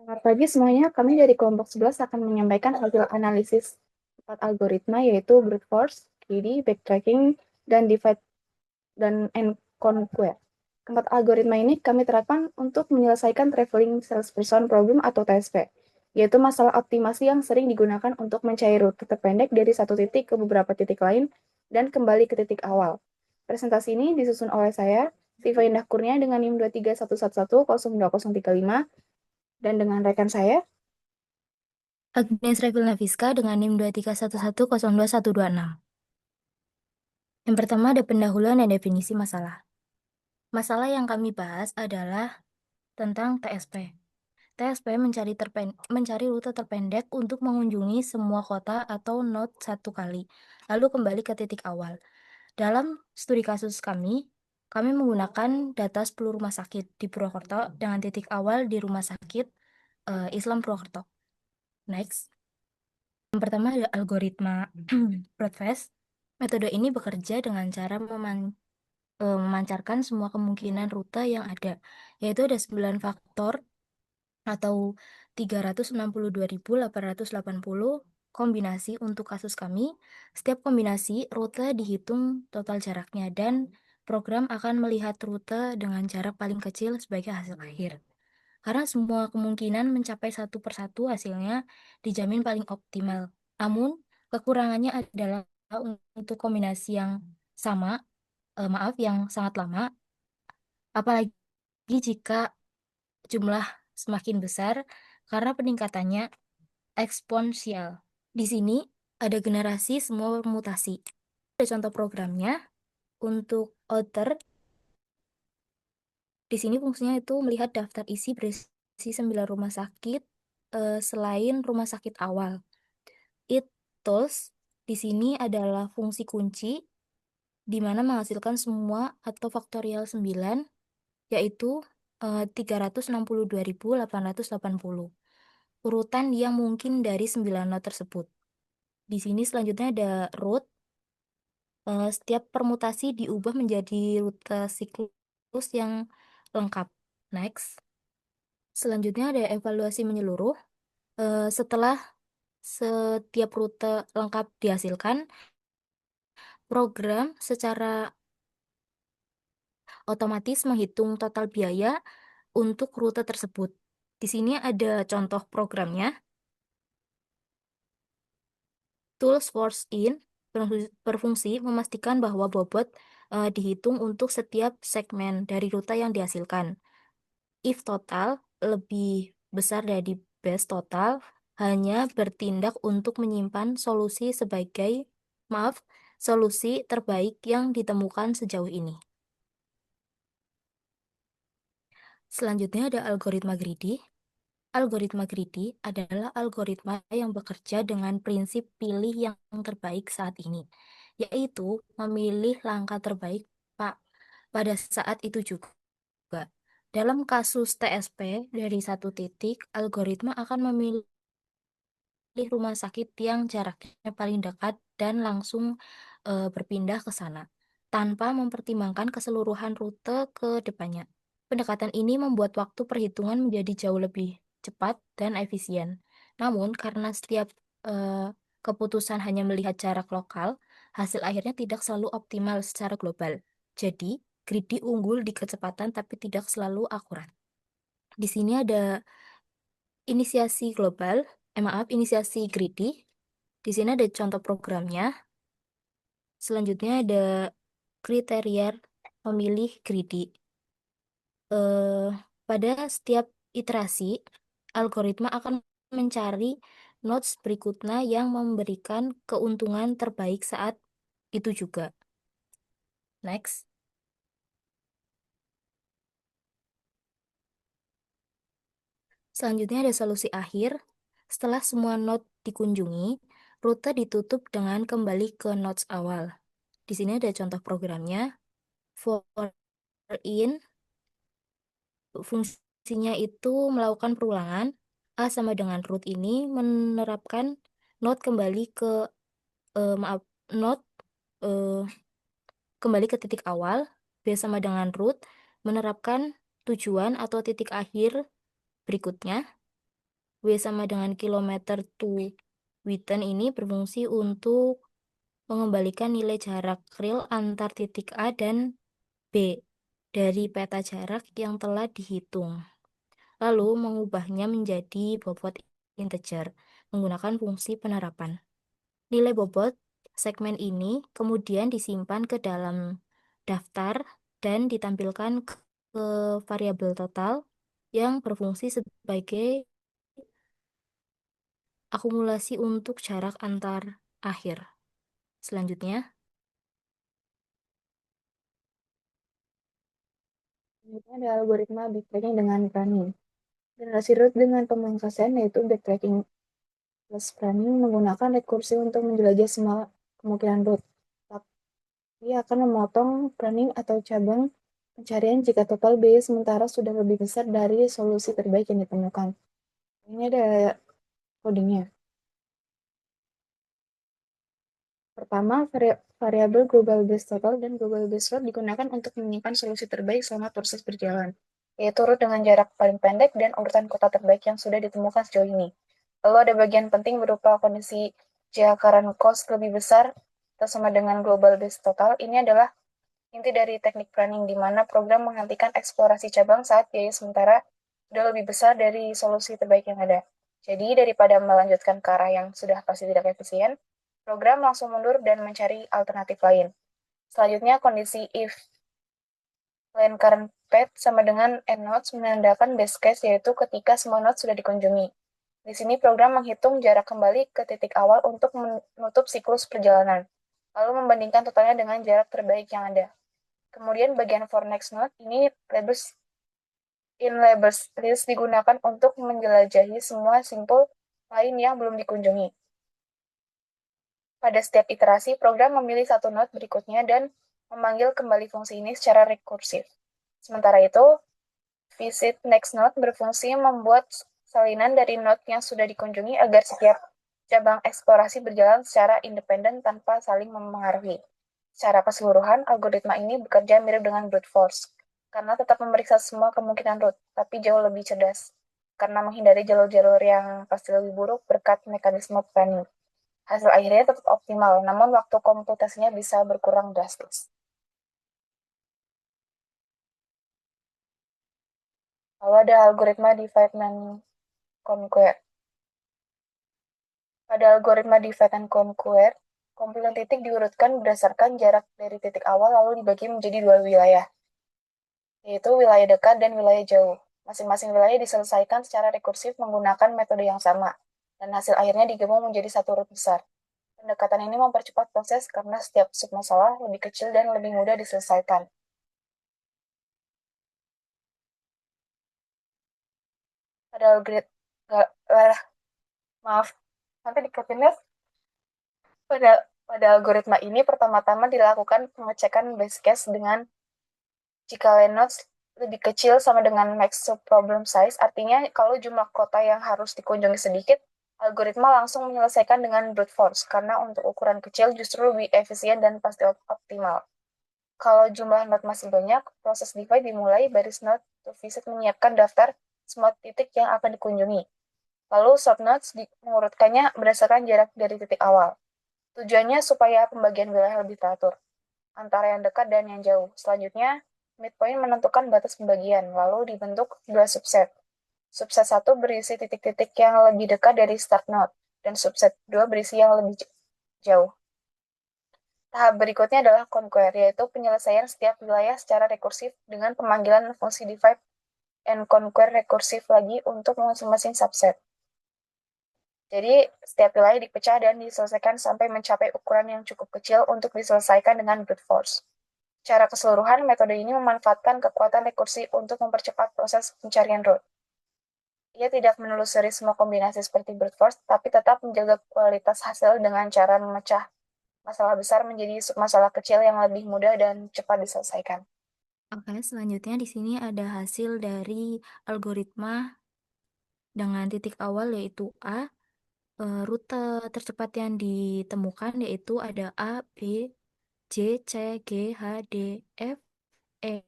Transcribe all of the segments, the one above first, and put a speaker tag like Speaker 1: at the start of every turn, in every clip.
Speaker 1: Selamat pagi semuanya, kami dari kelompok 11 akan menyampaikan hasil analisis 4 algoritma yaitu brute force, greedy, backtracking, dan divide and conquer. Keempat algoritma ini kami terapkan untuk menyelesaikan traveling salesperson problem atau TSP, yaitu masalah optimasi yang sering digunakan untuk mencari rute terpendek dari satu titik ke beberapa titik lain dan kembali ke titik awal. Presentasi ini disusun oleh saya, Siva Indah Kurnia dengan NIM 23111002035 dan dengan rekan saya,
Speaker 2: Agnes Revil Nafiska dengan NIM 231102126. Yang pertama ada pendahuluan dan definisi masalah. Masalah yang kami bahas adalah tentang TSP. TSP mencari rute terpendek untuk mengunjungi semua kota atau node satu kali, lalu kembali ke titik awal. Dalam studi kasus kami menggunakan data 10 rumah sakit di Purwokerto dengan titik awal di Rumah Sakit Islam Purwokerto. Next. Yang pertama ada algoritma Broadfast. Metode ini bekerja dengan cara memancarkan semua kemungkinan rute yang ada, yaitu ada 9 faktor atau 362.880 kombinasi untuk kasus kami. Setiap kombinasi rute dihitung total jaraknya dan program akan melihat rute dengan jarak paling kecil sebagai hasil akhir. Karena semua kemungkinan mencapai satu persatu hasilnya dijamin paling optimal. Namun, kekurangannya adalah untuk kombinasi yang sama, yang sangat lama, apalagi jika jumlah semakin besar karena peningkatannya eksponensial. Di sini ada generasi semua mutasi. Ada contoh programnya untuk outer. Di sini fungsinya itu melihat daftar isi berisi 9 rumah sakit selain rumah sakit awal. It tools di sini adalah fungsi kunci di mana menghasilkan semua atau faktorial 9 yaitu 362.880 urutan yang mungkin dari 9 not tersebut. Di sini selanjutnya ada root. Setiap permutasi diubah menjadi rute siklus yang lengkap. Next. Selanjutnya ada evaluasi menyeluruh. Setelah setiap rute lengkap dihasilkan, program secara otomatis menghitung total biaya untuk rute tersebut. Di sini ada contoh programnya. Tools force in berfungsi memastikan bahwa bobot dihitung untuk setiap segmen dari rute yang dihasilkan. If total lebih besar dari base total, hanya bertindak untuk menyimpan solusi terbaik yang ditemukan sejauh ini. Selanjutnya ada algoritma greedy. Algoritma greedy adalah algoritma yang bekerja dengan prinsip pilih yang terbaik saat ini, yaitu memilih langkah terbaik pada saat itu juga. Dalam kasus TSP dari satu titik, algoritma akan memilih rumah sakit yang jaraknya paling dekat dan langsung berpindah ke sana, tanpa mempertimbangkan keseluruhan rute ke depannya. Pendekatan ini membuat waktu perhitungan menjadi jauh lebih cepat dan efisien. Namun, karena setiap keputusan hanya melihat jarak lokal, hasil akhirnya tidak selalu optimal secara global. Jadi, greedy unggul di kecepatan tapi tidak selalu akurat. Di sini ada inisiasi greedy. Di sini ada contoh programnya. Selanjutnya ada kriteria pemilih greedy. Eh, pada setiap iterasi, algoritma akan mencari nodes berikutnya yang memberikan keuntungan terbaik saat itu juga. Next. Selanjutnya ada solusi akhir. Setelah semua node dikunjungi, rute ditutup dengan kembali ke nodes awal. Di sini ada contoh programnya. For in, fungsinya itu melakukan perulangan. A sama dengan root ini menerapkan node kembali ke node eh, kembali ke titik awal. B sama dengan root menerapkan tujuan atau titik akhir berikutnya. W sama dengan kilometer to Witten ini berfungsi untuk mengembalikan nilai jarak real antar titik A dan B dari peta jarak yang telah dihitung, lalu mengubahnya menjadi bobot integer menggunakan fungsi penerapan. Nilai bobot segmen ini kemudian disimpan ke dalam daftar dan ditampilkan ke variabel total yang berfungsi sebagai akumulasi untuk jarak antar akhir. Selanjutnya,
Speaker 1: Selanjutnya ada algoritma backtracking dengan running. Generasi root dengan pemangkasan yaitu backtracking plus running menggunakan rekursi untuk menjelajah semua kemungkinan root. Tapi akan memotong running atau cabang pencarian jika total biaya sementara sudah lebih besar dari solusi terbaik yang ditemukan. Ini ada codingnya. Pertama, variabel global base total dan global base root digunakan untuk menyimpan solusi terbaik selama proses berjalan, yaitu root dengan jarak paling pendek dan urutan kota terbaik yang sudah ditemukan sejauh ini. Lalu ada bagian penting berupa kondisi jika current cost lebih besar atau sama dengan global base total. Ini adalah inti dari teknik planning di mana program menghentikan eksplorasi cabang saat biaya sementara sudah lebih besar dari solusi terbaik yang ada. Jadi daripada melanjutkan ke arah yang sudah pasti tidak efisien, program langsung mundur dan mencari alternatif lain. Selanjutnya kondisi if line current path sama dengan end nodes menandakan best case yaitu ketika semua nodes sudah dikunjungi. Di sini program menghitung jarak kembali ke titik awal untuk menutup siklus perjalanan, lalu membandingkan totalnya dengan jarak terbaik yang ada. Kemudian bagian for next node ini labels list digunakan untuk menjelajahi semua simpul lain yang belum dikunjungi. Pada setiap iterasi, program memilih satu node berikutnya dan memanggil kembali fungsi ini secara rekursif. Sementara itu, visit next node berfungsi membuat salinan dari node yang sudah dikunjungi agar setiap cabang eksplorasi berjalan secara independen tanpa saling mempengaruhi. Secara keseluruhan, algoritma ini bekerja mirip dengan brute force, karena tetap memeriksa semua kemungkinan root, tapi jauh lebih cerdas, karena menghindari jalur-jalur yang pasti lebih buruk berkat mekanisme planning. Hasil akhirnya tetap optimal, namun waktu komputasinya bisa berkurang drastis. Lalu ada algoritma divide and conquer. Pada algoritma divide and conquer, kumpulan titik diurutkan berdasarkan jarak dari titik awal lalu dibagi menjadi dua wilayah, yaitu wilayah dekat dan wilayah jauh. Masing-masing wilayah diselesaikan secara rekursif menggunakan metode yang sama, dan hasil akhirnya digabung menjadi satu root besar. Pendekatan ini mempercepat proses karena setiap submasalah lebih kecil dan lebih mudah diselesaikan. Pada maaf, nanti diketinnya pada algoritma ini pertama-tama dilakukan pengecekan base case dengan jika nodes lebih kecil sama dengan max problem size, artinya kalau jumlah kota yang harus dikunjungi sedikit, algoritma langsung menyelesaikan dengan brute force, karena untuk ukuran kecil justru lebih efisien dan pasti optimal. Kalau jumlah node masih banyak, proses divide dimulai baris node to visit menyiapkan daftar semua titik yang akan dikunjungi. Lalu subnodes mengurutkannya berdasarkan jarak dari titik awal. Tujuannya supaya pembagian wilayah lebih teratur antara yang dekat dan yang jauh. Selanjutnya, midpoint menentukan batas pembagian, lalu dibentuk dua subset. Subset 1 berisi titik-titik yang lebih dekat dari start node, dan subset 2 berisi yang lebih jauh. Tahap berikutnya adalah conquer, yaitu penyelesaian setiap wilayah secara rekursif dengan pemanggilan fungsi divide and conquer rekursif lagi untuk masing-masing subset. Jadi, setiap wilayah dipecah dan diselesaikan sampai mencapai ukuran yang cukup kecil untuk diselesaikan dengan brute force. Secara keseluruhan, metode ini memanfaatkan kekuatan rekursi untuk mempercepat proses pencarian root. Ia tidak menelusuri semua kombinasi seperti brute force, tapi tetap menjaga kualitas hasil dengan cara memecah masalah besar menjadi masalah kecil yang lebih mudah dan cepat diselesaikan.
Speaker 2: Oke, selanjutnya di sini ada hasil dari algoritma dengan titik awal yaitu A. Rute tercepat yang ditemukan yaitu ada A, B, C, G, H, D, F, E,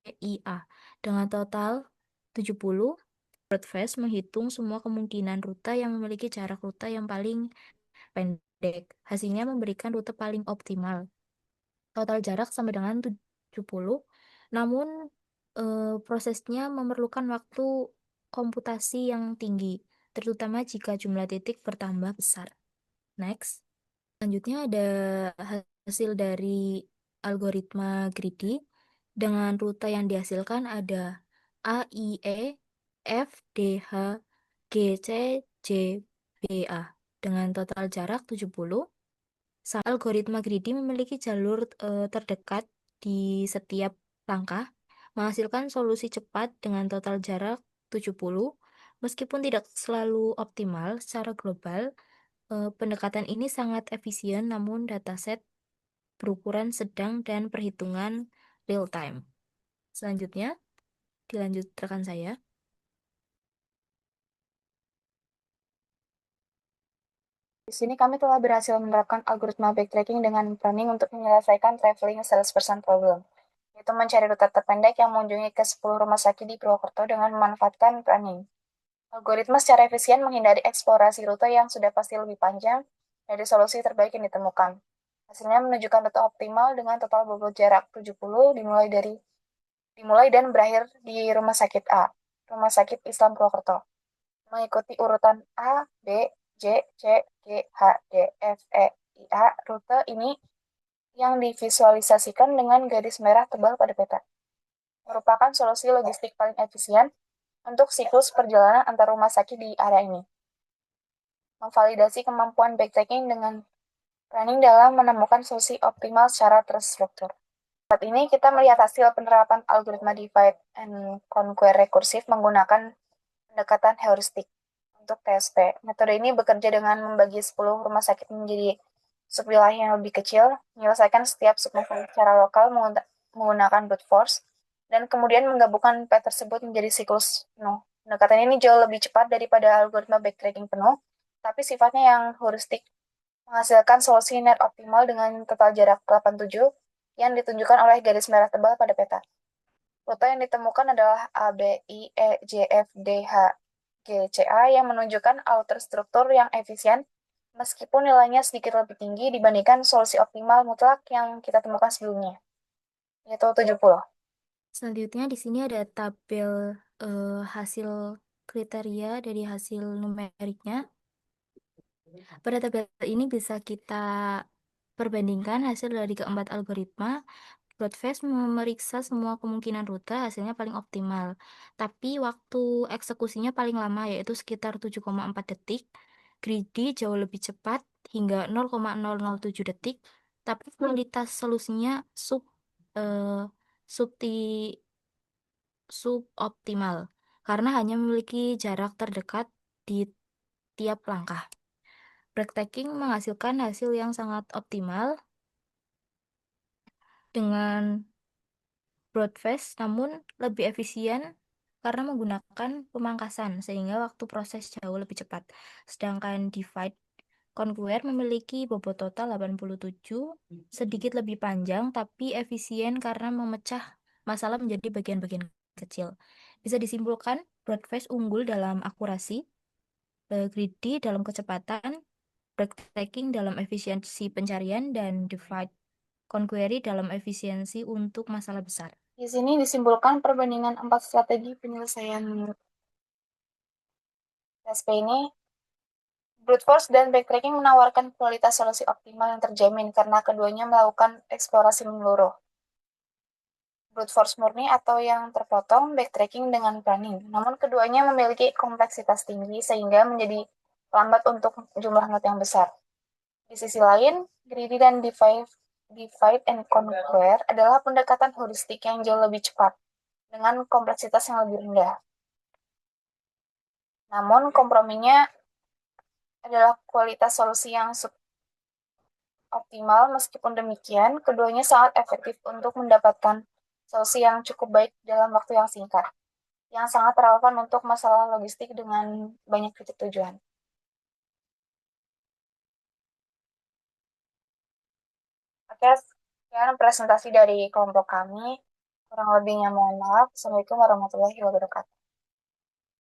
Speaker 2: I, A dengan total 70. Broadfast menghitung semua kemungkinan rute yang memiliki jarak rute yang paling pendek. Hasilnya memberikan rute paling optimal. Total jarak sama dengan 70, namun prosesnya memerlukan waktu komputasi yang tinggi, terutama jika jumlah titik bertambah besar. Next. Selanjutnya ada hasil dari algoritma greedy. Dengan rute yang dihasilkan ada A, I, E, F, D, H, G, C, J, B, A. Dengan total jarak 70, algoritma greedy memiliki jalur terdekat di setiap langkah, menghasilkan solusi cepat dengan total jarak 70. Meskipun tidak selalu optimal secara global, pendekatan ini sangat efisien, namun dataset berukuran sedang dan perhitungan real time. Selanjutnya, dilanjut rekan saya.
Speaker 1: Di sini kami telah berhasil menerapkan algoritma backtracking dengan planning untuk menyelesaikan traveling salesperson problem, yaitu mencari rute terpendek yang mengunjungi ke 10 rumah sakit di Purwokerto dengan memanfaatkan planning. Algoritma secara efisien menghindari eksplorasi rute yang sudah pasti lebih panjang dari solusi terbaik yang ditemukan. Hasilnya menunjukkan rute optimal dengan total bobot jarak 70 dimulai dan berakhir di Rumah Sakit A, Rumah Sakit Islam Purwokerto. Mengikuti urutan A, B, J, C, G, H, D, F, E, I, A, rute ini yang divisualisasikan dengan garis merah tebal pada peta merupakan solusi logistik paling efisien untuk siklus perjalanan antar rumah sakit di area ini. Memvalidasi kemampuan backtracking dengan planning dalam menemukan solusi optimal secara terstruktur. Saat ini kita melihat hasil penerapan algoritma divide and conquer rekursif menggunakan pendekatan heuristik untuk TSP. Metode ini bekerja dengan membagi 10 rumah sakit menjadi subwilayah yang lebih kecil, menyelesaikan setiap submasalah secara lokal menggunakan brute force, dan kemudian menggabungkan peta tersebut menjadi siklus penuh. Pendekatan ini jauh lebih cepat daripada algoritma backtracking penuh, tapi sifatnya yang heuristik menghasilkan solusi net optimal dengan total jarak 87 yang ditunjukkan oleh garis merah tebal pada peta. Rute yang ditemukan adalah A, B, I, E, J, F, D, H, G, C, A yang menunjukkan outer struktur yang efisien meskipun nilainya sedikit lebih tinggi dibandingkan solusi optimal mutlak yang kita temukan sebelumnya, yaitu 70.
Speaker 2: Selanjutnya di sini ada tabel hasil kriteria dari hasil numeriknya. Pada tabel ini bisa kita perbandingkan hasil dari keempat algoritma. Broadfast memeriksa semua kemungkinan rute, hasilnya paling optimal. Tapi waktu eksekusinya paling lama, yaitu sekitar 7,4 detik. Greedy jauh lebih cepat, hingga 0,007 detik. Tapi kualitas solusinya eh, suboptimal, karena hanya memiliki jarak terdekat di tiap langkah. Backtracking menghasilkan hasil yang sangat optimal dengan broadcast, namun lebih efisien karena menggunakan pemangkasan sehingga waktu proses jauh lebih cepat. Sedangkan divide conquer memiliki bobot total 87, sedikit lebih panjang tapi efisien karena memecah masalah menjadi bagian-bagian kecil. Bisa disimpulkan, broadcast unggul dalam akurasi, greedy dalam kecepatan, backtracking dalam efisiensi pencarian, dan divide conquery dalam efisiensi untuk masalah besar.
Speaker 1: Di sini disimpulkan perbandingan 4 strategi penyelesaian TSP ini. Brute force dan backtracking menawarkan kualitas solusi optimal yang terjamin karena keduanya melakukan eksplorasi menyeluruh. Brute force murni atau yang terpotong, backtracking dengan planning. Namun keduanya memiliki kompleksitas tinggi sehingga menjadi lambat untuk jumlah not yang besar. Di sisi lain, greedy dan divide and conquer adalah pendekatan heuristik yang jauh lebih cepat dengan kompleksitas yang lebih rendah. Namun komprominya adalah kualitas solusi yang optimal. Meskipun demikian, keduanya sangat efektif untuk mendapatkan solusi yang cukup baik dalam waktu yang singkat, yang sangat relevan untuk masalah logistik dengan banyak titik tujuan. Oke, sekian presentasi dari kelompok kami. Kurang lebihnya mohon maaf. Assalamualaikum warahmatullahi wabarakatuh.